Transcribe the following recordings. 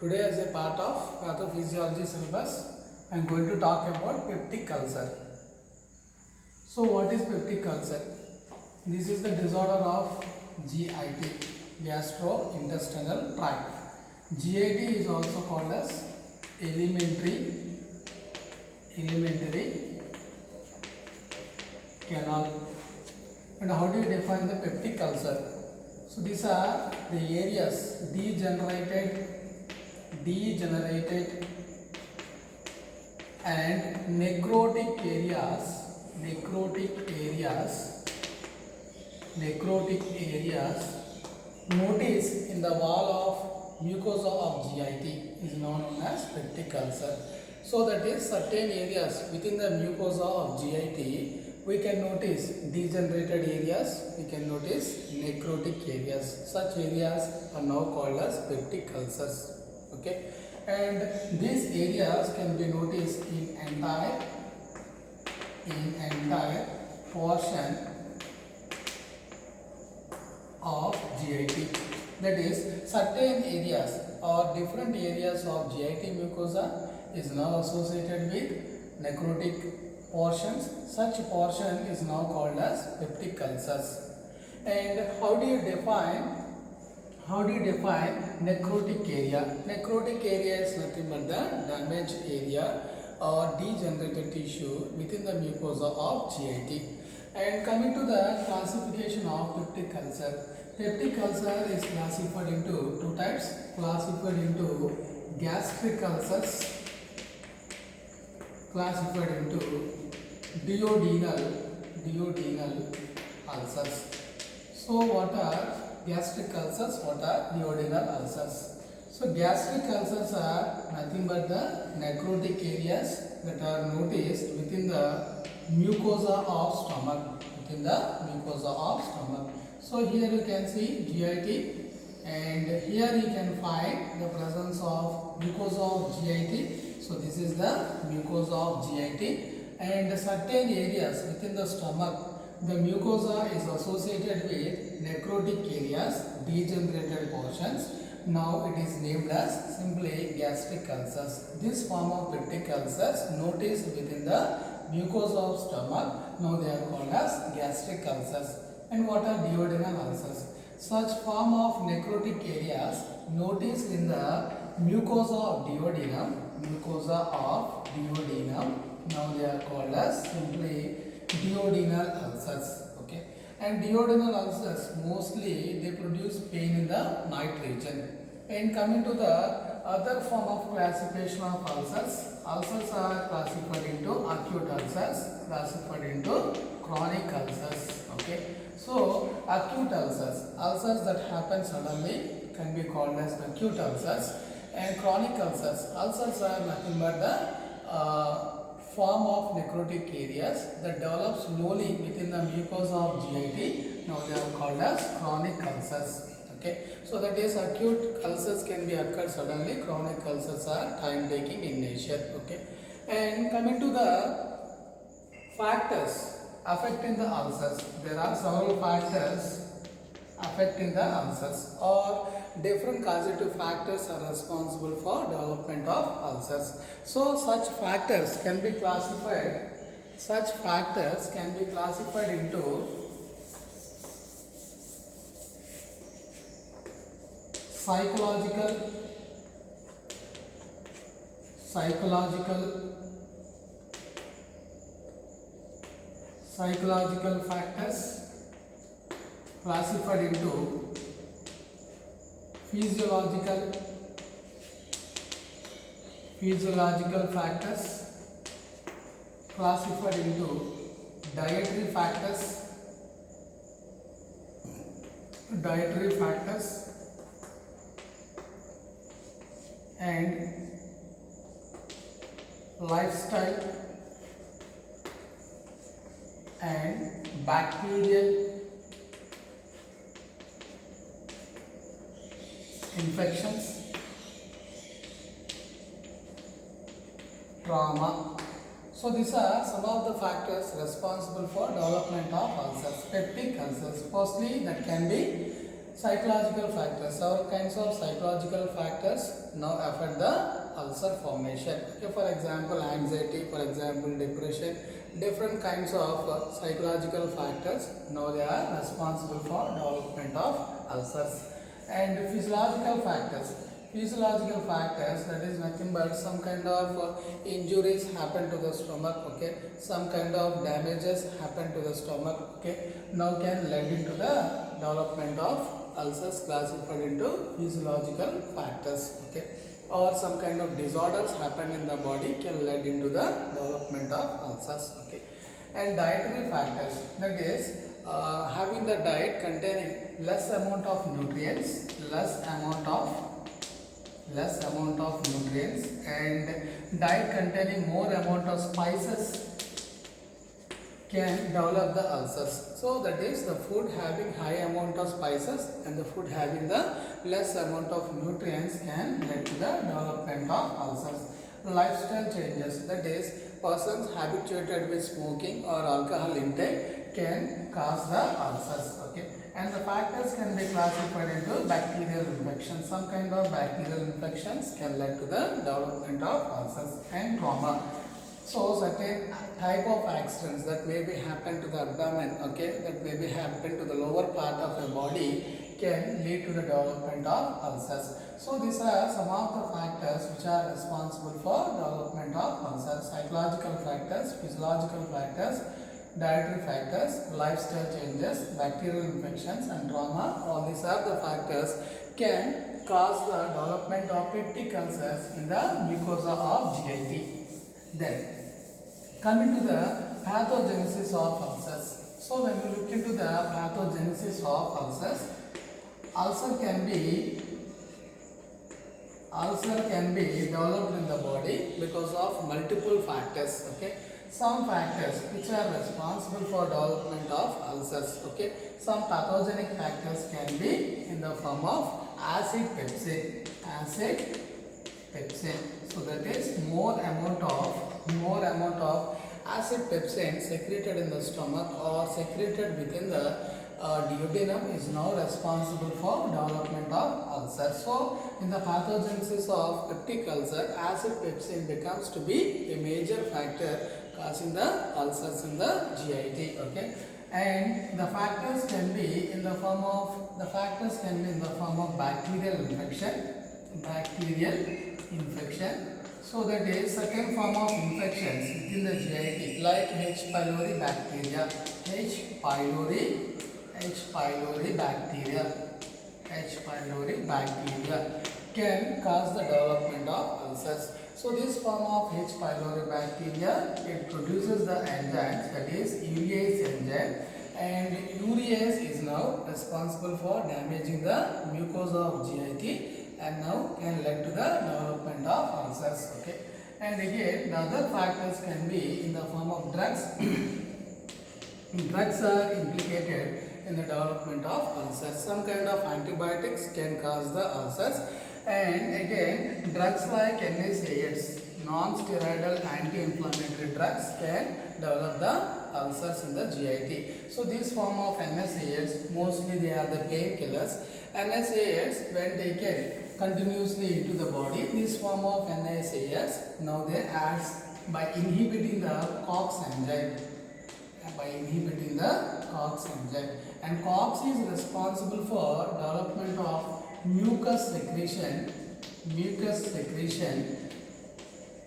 Today, as a part of pathophysiology syllabus, I am going to talk about peptic ulcer. So, what is peptic ulcer? This is the disorder of GIT, gastrointestinal tract. GIT is also called as elementary canal. And how do you define the peptic ulcer? So, these are the areas degenerated and necrotic areas noticed in the wall of mucosa of GIT is known as peptic ulcer. So that is certain areas within the mucosa of GIT we can notice degenerated areas, we can notice necrotic areas. Such areas are now called as peptic ulcers. Okay, and these areas can be noticed in entire portion of GIT. That is, certain areas or different areas of GIT mucosa is now associated with necrotic portions. Such portion is now called as peptic ulcers. And how do you define necrotic area? Necrotic area is nothing but the damaged area or degenerated tissue within the mucosa of GIT. And coming to the classification of peptic ulcer. Peptic ulcer is classified into two types, classified into gastric ulcers, classified into duodenal ulcers. So what are gastric ulcers? What are duodenal ulcers? So gastric ulcers are nothing but the necrotic areas that are noticed within the mucosa of stomach. So here you can see GIT, and here you can find the presence of mucosa of GIT. So this is the mucosa of GIT, and certain areas within the stomach, the mucosa is associated with necrotic areas, degenerated portions. Now it is named as simply gastric ulcers. This form of peptic ulcers noticed within the mucosa of stomach, now they are called as gastric ulcers. And what are duodenal ulcers? Such form of necrotic areas noticed in the mucosa of duodenum, now they are called as simply duodenal ulcers. Okay, and duodenal ulcers mostly they produce pain in the night region. And coming to the other form of classification of ulcers are classified into acute ulcers, classified into chronic ulcers. Okay, so acute ulcers that happen suddenly can be called as acute ulcers, and chronic ulcers are nothing but the form of necrotic areas that develop slowly within the mucosa of GIT. Now they are called as chronic ulcers. Okay, so that is acute ulcers can be occurred suddenly, chronic ulcers are time taking in nature. Okay, and coming to the factors affecting the ulcers, there are several factors affecting the ulcers, or different causative factors are responsible for development of ulcers. So such factors can be classified into psychological factors, classified into physiological factors, classified into dietary factors, and lifestyle and bacterial infections, trauma. So these are some of the factors responsible for development of ulcers, peptic ulcers. Firstly, that can be psychological factors. Several kinds of psychological factors now affect the ulcer formation. Okay, for example, anxiety, for example, depression, different kinds of psychological factors now they are responsible for development of ulcers. And physiological factors. Physiological factors, that is nothing but some kind of injuries happen to the stomach, okay, some kind of damages happen to the stomach, okay, now can lead into the development of ulcers classified into physiological factors, okay, or some kind of disorders happen in the body can lead into the development of ulcers, okay. And dietary factors, that is having the diet containing less amount of nutrients, and diet containing more amount of spices can develop the ulcers. So that is the food having high amount of spices and the food having the less amount of nutrients can lead to the development of ulcers. Lifestyle changes, that is persons habituated with smoking or alcohol intake can cause the ulcers, okay. And the factors can be classified into bacterial infections. Some kind of bacterial infections can lead to the development of ulcers. And trauma. So certain type of accidents that may be happen to the abdomen, okay, that may be happen to the lower part of the body can lead to the development of ulcers. So these are some of the factors which are responsible for development of ulcers. Psychological factors, physiological factors, dietary factors, lifestyle changes, bacterial infections and trauma. All these are the factors can cause the development of peptic ulcers in the mucosa of GIT. Then coming to the pathogenesis of ulcers. So when we look into the pathogenesis of ulcers, ulcer can be developed in the body because of multiple factors, okay. Some factors which are responsible for development of ulcers, okay. Some pathogenic factors can be in the form of acid pepsin. So that is more amount of acid pepsin secreted in the stomach or secreted within the duodenum is now responsible for development of ulcer. So in the pathogenesis of peptic ulcer, acid pepsin becomes to be a major factor causing the ulcers in the GIT, okay. And the factors can be in the form of bacterial infection. So that is second form of infections within the GIT like H. pylori bacteria can cause the development of ulcers. So this form of H. pylori bacteria, it produces the enzymes, that is urease enzyme, and urease is now responsible for damaging the mucosa of GIT and now can lead to the development of ulcers, okay. And again the other factors can be in the form of drugs. Drugs are implicated in the development of ulcers. Some kind of antibiotics can cause the ulcers, and again drugs like NSAIDs, non-steroidal anti-inflammatory drugs can develop the ulcers in the GIT. So this form of NSAIDs, mostly they are the painkillers. NSAIDs, when taken continuously into the body, this form of NSAIDs now they acts by inhibiting the COX enzyme. And COX is responsible for development of mucus secretion,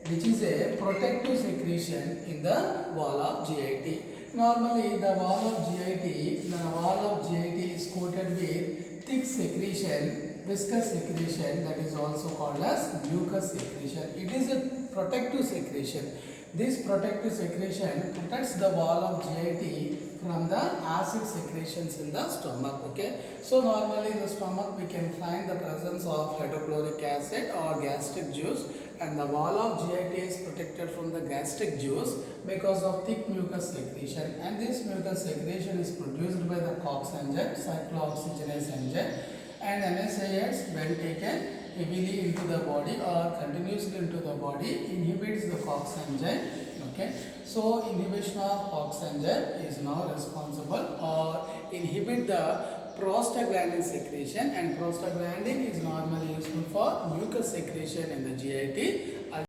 which is a protective secretion in the wall of GIT. Normally the wall of GIT is coated with thick secretion, viscous secretion, that is also called as mucus secretion. It is a protective secretion. This protective secretion protects the wall of GIT from the acid secretions in the stomach, okay. So normally in the stomach we can find the presence of hydrochloric acid or gastric juice, and the wall of GIT is protected from the gastric juice because of thick mucus secretion, and this mucus secretion is produced by the COX enzyme, cyclooxygenase enzyme, and NSAIDs when taken heavily into the body or continuously into the body inhibits the COX enzyme, okay. So inhibition of COX enzyme is now responsible or inhibit the prostaglandin secretion, and prostaglandin is normally useful for mucus secretion in the GIT